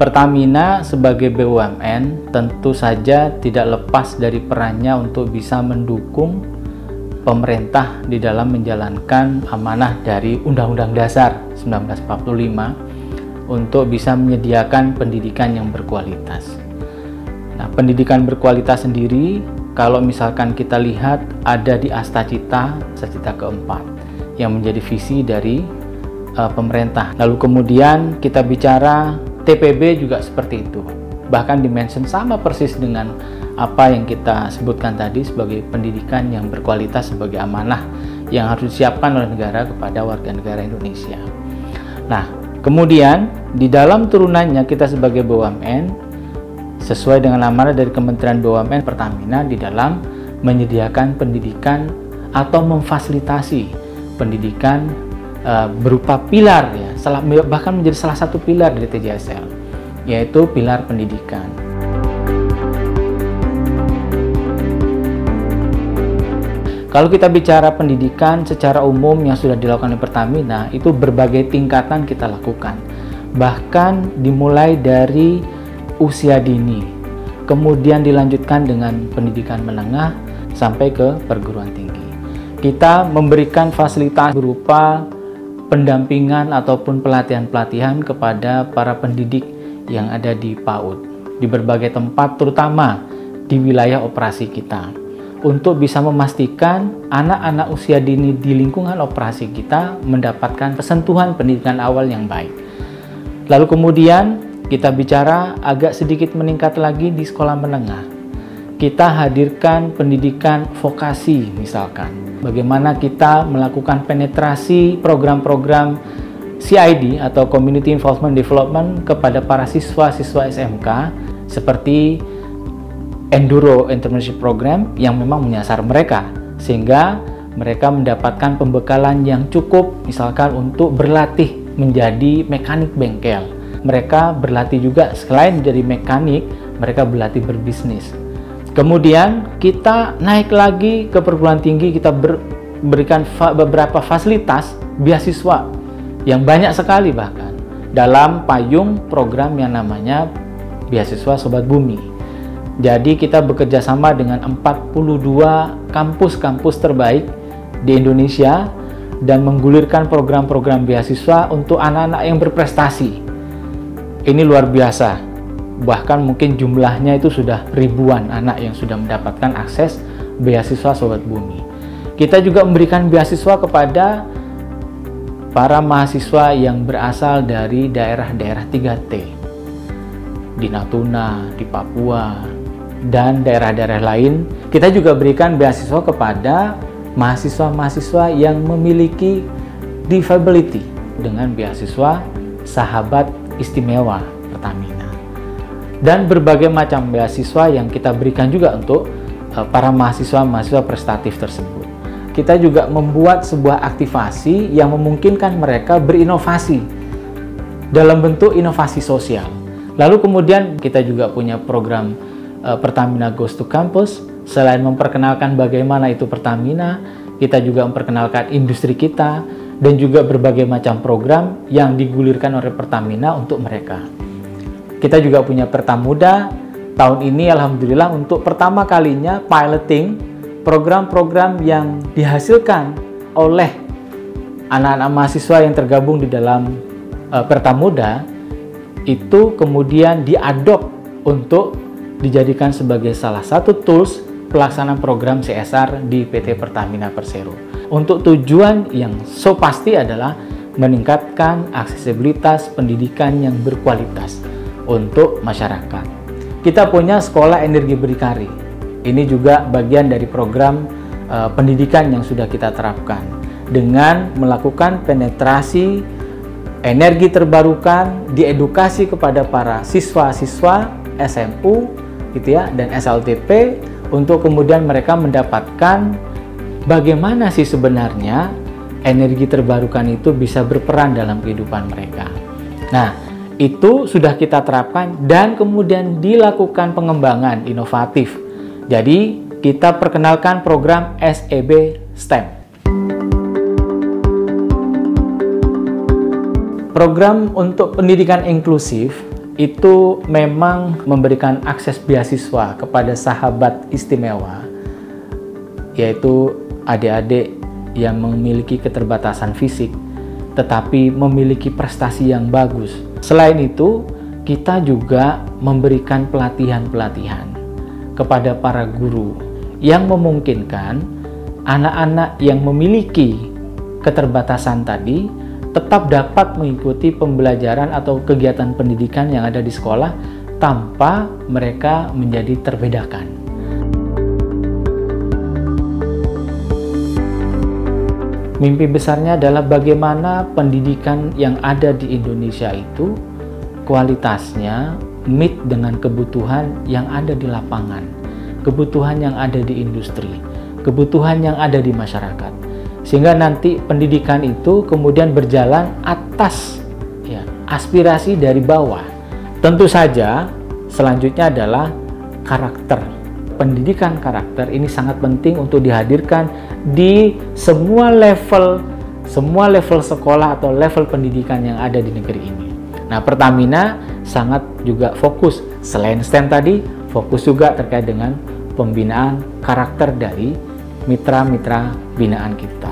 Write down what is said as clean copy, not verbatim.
Pertamina sebagai BUMN tentu saja tidak lepas dari perannya untuk bisa mendukung pemerintah di dalam menjalankan amanah dari Undang-Undang Dasar 1945 untuk bisa menyediakan pendidikan yang berkualitas. Nah, pendidikan berkualitas sendiri, kalau misalkan kita lihat ada di Astacita keempat yang menjadi visi dari pemerintah. Lalu kemudian kita bicara TPB juga seperti itu. Bahkan dimention sama persis dengan apa yang kita sebutkan tadi sebagai pendidikan yang berkualitas sebagai amanah yang harus disiapkan oleh negara kepada warga negara Indonesia. Nah, kemudian di dalam turunannya kita sebagai BUMN sesuai dengan amanah dari Kementerian BUMN Pertamina di dalam menyediakan pendidikan atau memfasilitasi pendidikan berupa pilar ya, bahkan menjadi salah satu pilar dari TJSL, yaitu pilar pendidikan. Kalau kita bicara pendidikan secara umum yang sudah dilakukan oleh Pertamina, itu berbagai tingkatan kita lakukan. Bahkan dimulai dari usia dini, kemudian dilanjutkan dengan pendidikan menengah sampai ke perguruan tinggi. Kita memberikan fasilitas berupa pendampingan ataupun pelatihan-pelatihan kepada para pendidik yang ada di PAUD di berbagai tempat, terutama di wilayah operasi kita, untuk bisa memastikan anak-anak usia dini di lingkungan operasi kita mendapatkan sentuhan pendidikan awal yang baik. Lalu kemudian kita bicara agak sedikit meningkat lagi di sekolah menengah. Kita hadirkan pendidikan vokasi misalkan. Bagaimana kita melakukan penetrasi program-program CID atau Community Involvement Development kepada para siswa-siswa SMK seperti Enduro Entrepreneurship Program yang memang menyasar mereka sehingga mereka mendapatkan pembekalan yang cukup misalkan untuk berlatih menjadi mekanik bengkel. Mereka berlatih juga selain menjadi mekanik, mereka berlatih berbisnis. Kemudian kita naik lagi ke perguruan tinggi, kita berikan beberapa fasilitas beasiswa yang banyak sekali bahkan dalam payung program yang namanya beasiswa Sobat Bumi. Jadi kita bekerja sama dengan 42 kampus-kampus terbaik di Indonesia dan menggulirkan program-program beasiswa untuk anak-anak yang berprestasi. Ini luar biasa. Bahkan mungkin jumlahnya itu sudah ribuan anak yang sudah mendapatkan akses beasiswa Sobat Bumi. Kita juga memberikan beasiswa kepada para mahasiswa yang berasal dari daerah-daerah 3T di Natuna, di Papua, dan daerah-daerah lain. Kita juga berikan beasiswa kepada mahasiswa-mahasiswa yang memiliki disability dengan beasiswa Sahabat Istimewa Pertamina. Dan berbagai macam beasiswa yang kita berikan juga untuk para mahasiswa-mahasiswa prestatif tersebut. Kita juga membuat sebuah aktivasi yang memungkinkan mereka berinovasi dalam bentuk inovasi sosial. Lalu kemudian kita juga punya program Pertamina Goes to Campus. Selain memperkenalkan bagaimana itu Pertamina, kita juga memperkenalkan industri kita dan juga berbagai macam program yang digulirkan oleh Pertamina untuk mereka. Kita juga punya Pertamuda. Tahun ini alhamdulillah untuk pertama kalinya piloting program-program yang dihasilkan oleh anak-anak mahasiswa yang tergabung di dalam Pertamuda itu kemudian diadop untuk dijadikan sebagai salah satu tools pelaksanaan program CSR di PT Pertamina Persero. Untuk tujuan yang so pasti adalah meningkatkan aksesibilitas pendidikan yang berkualitas untuk masyarakat. Kita punya sekolah energi berdikari. Ini juga bagian dari program pendidikan yang sudah kita terapkan dengan melakukan penetrasi energi terbarukan, diedukasi kepada para siswa-siswa SMU gitu ya dan SLTP untuk kemudian mereka mendapatkan bagaimana sih sebenarnya energi terbarukan itu bisa berperan dalam kehidupan mereka. Nah, itu sudah kita terapkan dan kemudian dilakukan pengembangan inovatif. Jadi, kita perkenalkan program SEB STEM. Program untuk pendidikan inklusif itu memang memberikan akses beasiswa kepada sahabat istimewa, yaitu adik-adik yang memiliki keterbatasan fisik tetapi memiliki prestasi yang bagus. Selain itu, kita juga memberikan pelatihan-pelatihan kepada para guru yang memungkinkan anak-anak yang memiliki keterbatasan tadi tetap dapat mengikuti pembelajaran atau kegiatan pendidikan yang ada di sekolah tanpa mereka menjadi terbedakan. Mimpi besarnya adalah bagaimana pendidikan yang ada di Indonesia itu kualitasnya meet dengan kebutuhan yang ada di lapangan, kebutuhan yang ada di industri, kebutuhan yang ada di masyarakat. Sehingga nanti pendidikan itu kemudian berjalan atas aspirasi dari bawah. Tentu saja selanjutnya adalah karakter. Pendidikan karakter ini sangat penting untuk dihadirkan di semua level sekolah atau level pendidikan yang ada di negeri ini. Nah, Pertamina sangat juga fokus, selain STEM tadi, fokus juga terkait dengan pembinaan karakter dari mitra-mitra binaan kita.